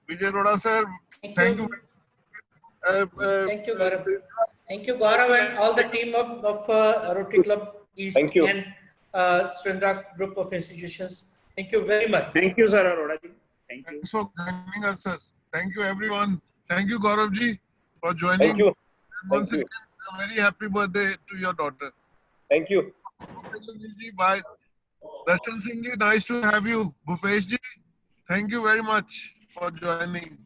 Vijay Arora sir, thank you. Thank you, Gaurav. Thank you, Gaurav, and all the team of Rotary Club East Thank you. and Surendra Group of Institutions. Thank you very much. Thank you, sir, Arora ji. Thank you. Thanks for joining us, sir. Thank you, everyone. Thank you, Gaurav ji, for joining. Thank you. And once Thank you. again, a very happy birthday to your daughter. Thank you. Okay, Sunil ji, bye. Darshan Singh ji, nice to have you. Bhupesh ji, thank you very much for joining.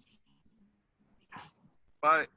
Bye.